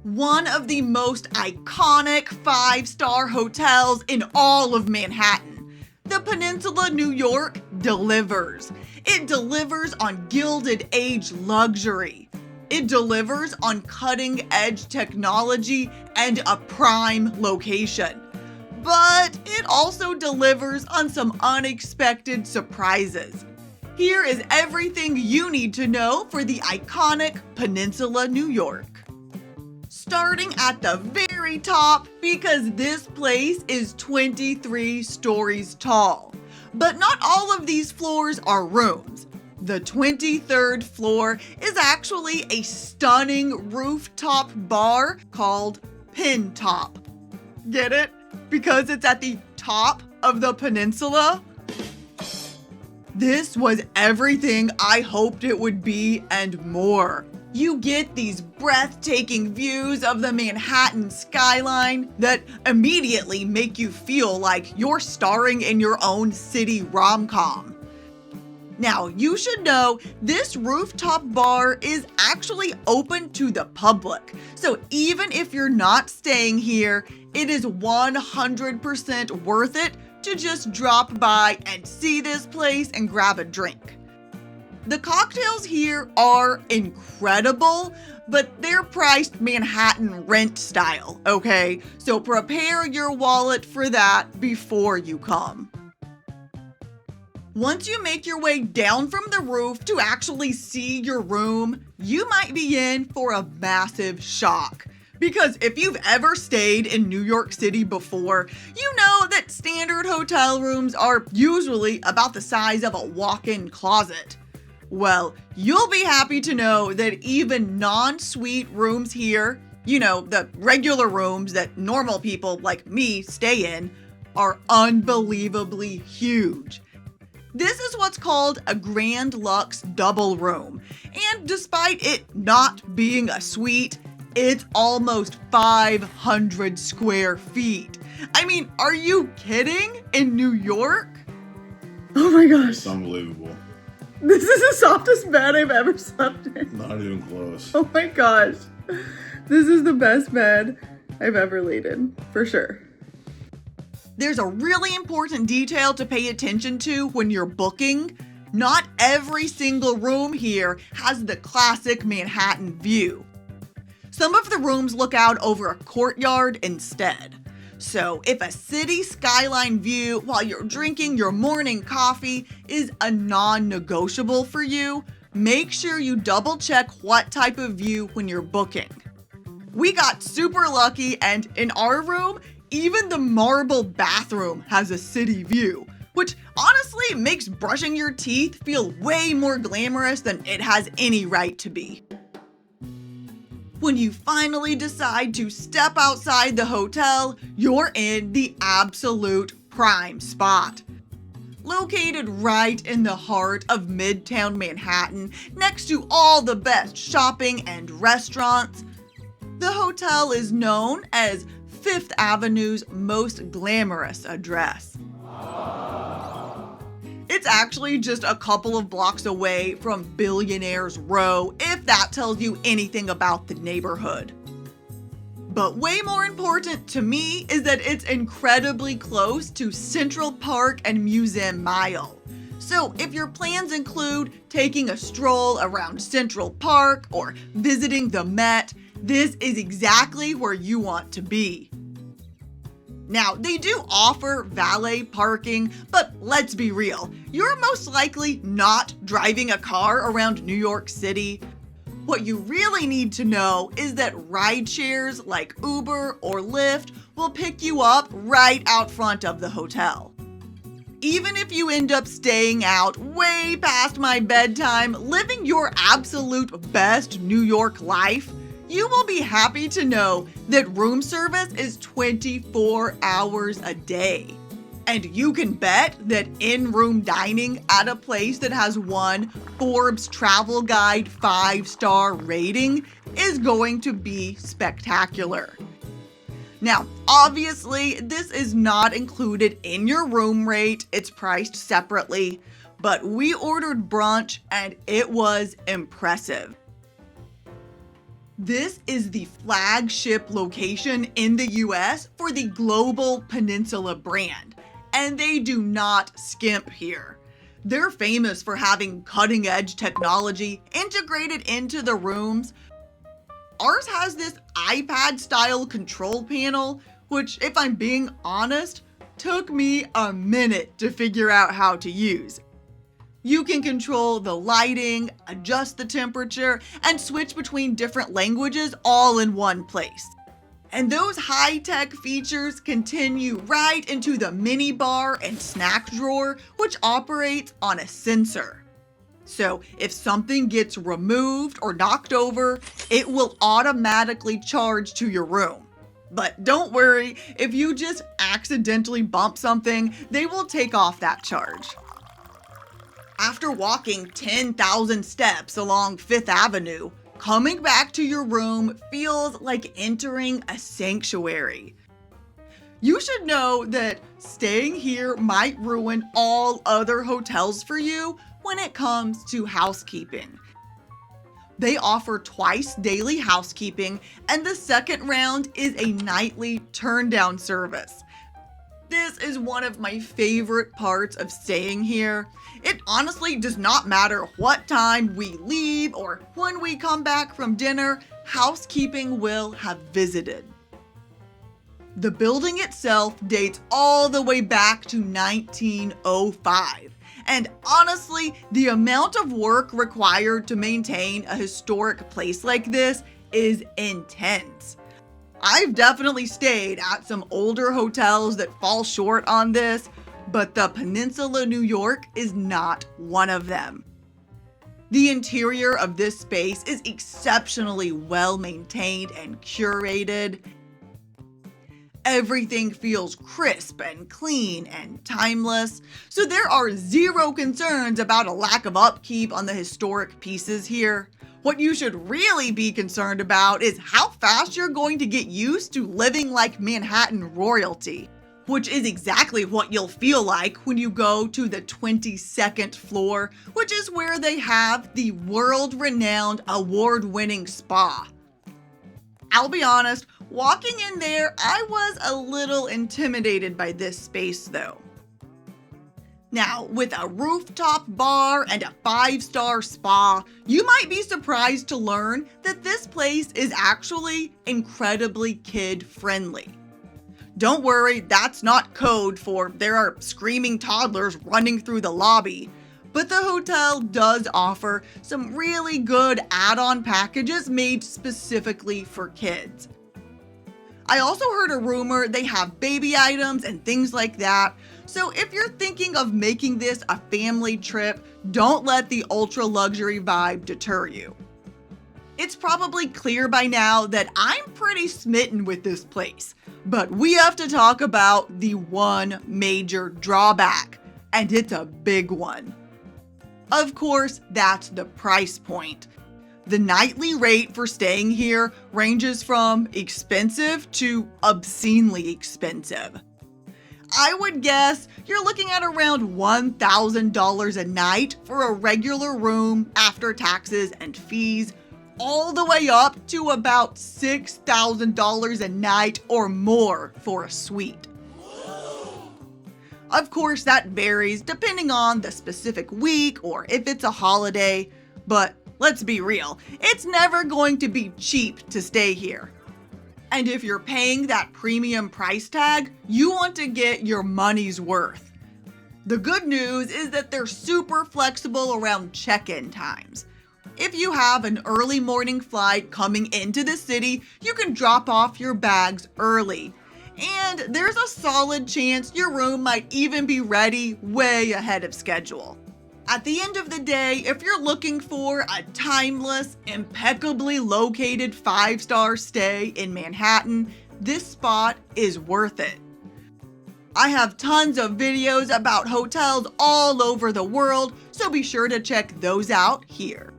one of the most iconic 5-star hotels in all of Manhattan. The Peninsula New York delivers. It delivers on Gilded Age luxury. It delivers on cutting-edge technology and a prime location. But it also delivers on some unexpected surprises. Here is everything you need to know for the iconic Peninsula New York. Starting at the very top, because this place is 23 stories tall. But not all of these floors are rooms. The 23rd floor is actually a stunning rooftop bar called Pin Top. Get it? Because it's at the top of the peninsula? This was everything I hoped it would be and more. You get these breathtaking views of the Manhattan skyline that immediately make you feel like you're starring in your own city rom-com. Now, you should know this rooftop bar is actually open to the public. So even if you're not staying here, it is 100% worth it to just drop by and see this place and grab a drink. The cocktails here are incredible, but they're priced Manhattan rent style, okay? So prepare your wallet for that before you come. Once you make your way down from the roof to actually see your room, you might be in for a massive shock. Because if you've ever stayed in New York City before, you know that standard hotel rooms are usually about the size of a walk-in closet. Well, you'll be happy to know that even non-suite rooms here, you know, the regular rooms that normal people like me stay in, are unbelievably huge. This is what's called a Grand Lux double room, and despite it not being a suite, it's almost 500 square feet. I mean, are you kidding? In New York? Oh my gosh. It's unbelievable. This is the softest bed I've ever slept in. Not even close. Oh my gosh. This is the best bed I've ever laid in, for sure. There's a really important detail to pay attention to when you're booking. Not every single room here has the classic Manhattan view. Some of the rooms look out over a courtyard instead. So if a city skyline view while you're drinking your morning coffee is a non-negotiable for you, make sure you double check what type of view when you're booking. We got super lucky, and in our room, even the marble bathroom has a city view, which honestly makes brushing your teeth feel way more glamorous than it has any right to be. When you finally decide to step outside the hotel, you're in the absolute prime spot. Located right in the heart of Midtown Manhattan, next to all the best shopping and restaurants, the hotel is known as Fifth Avenue's most glamorous address. It's actually just a couple of blocks away from Billionaire's Row, if that tells you anything about the neighborhood. But way more important to me is that it's incredibly close to Central Park and Museum Mile. So if your plans include taking a stroll around Central Park or visiting the Met, this is exactly where you want to be. Now, they do offer valet parking, but let's be real, you're most likely not driving a car around New York City. What you really need to know is that ride shares like Uber or Lyft will pick you up right out front of the hotel. Even if you end up staying out way past my bedtime, living your absolute best New York life, you will be happy to know that room service is 24 hours a day. And you can bet that in-room dining at a place that has won Forbes Travel Guide 5-star rating is going to be spectacular. Now, obviously, this is not included in your room rate. It's priced separately, but we ordered brunch and it was impressive. This is the flagship location in the US for the global Peninsula brand, and they do not skimp here. They're famous for having cutting-edge technology integrated into the rooms. Ours has this iPad-style control panel, which, if I'm being honest, took me a minute to figure out how to use. You can control the lighting, adjust the temperature, and switch between different languages all in one place. And those high-tech features continue right into the mini bar and snack drawer, which operates on a sensor. So if something gets removed or knocked over, it will automatically charge to your room. But don't worry, if you just accidentally bump something, they will take off that charge. After walking 10,000 steps along Fifth Avenue, coming back to your room feels like entering a sanctuary. You should know that staying here might ruin all other hotels for you when it comes to housekeeping. They offer twice daily housekeeping, and the second round is a nightly turn-down service. This is one of my favorite parts of staying here. It honestly does not matter what time we leave or when we come back from dinner, housekeeping will have visited. The building itself dates all the way back to 1905. And honestly, the amount of work required to maintain a historic place like this is intense. I've definitely stayed at some older hotels that fall short on this, but the Peninsula New York is not one of them. The interior of this space is exceptionally well maintained and curated. Everything feels crisp and clean and timeless, so there are zero concerns about a lack of upkeep on the historic pieces here. What you should really be concerned about is how fast you're going to get used to living like Manhattan royalty, which is exactly what you'll feel like when you go to the 22nd floor, which is where they have the world-renowned award-winning spa. I'll be honest, walking in there, I was a little intimidated by this space though. Now, with a rooftop bar and a 5-star spa, you might be surprised to learn that this place is actually incredibly kid-friendly. Don't worry, that's not code for there are screaming toddlers running through the lobby, but the hotel does offer some really good add-on packages made specifically for kids. I also heard a rumor they have baby items and things like that, so if you're thinking of making this a family trip, don't let the ultra luxury vibe deter you. It's probably clear by now that I'm pretty smitten with this place, but we have to talk about the one major drawback, and it's a big one. Of course, that's the price point. The nightly rate for staying here ranges from expensive to obscenely expensive. I would guess you're looking at around $1,000 a night for a regular room after taxes and fees, all the way up to about $6,000 a night or more for a suite. Of course, that varies depending on the specific week or if it's a holiday, but let's be real, it's never going to be cheap to stay here. And if you're paying that premium price tag, you want to get your money's worth. The good news is that they're super flexible around check-in times. If you have an early morning flight coming into the city, you can drop off your bags early. And there's a solid chance your room might even be ready way ahead of schedule. At the end of the day, if you're looking for a timeless, impeccably located 5-star stay in Manhattan, this spot is worth it. I have tons of videos about hotels all over the world, so be sure to check those out here.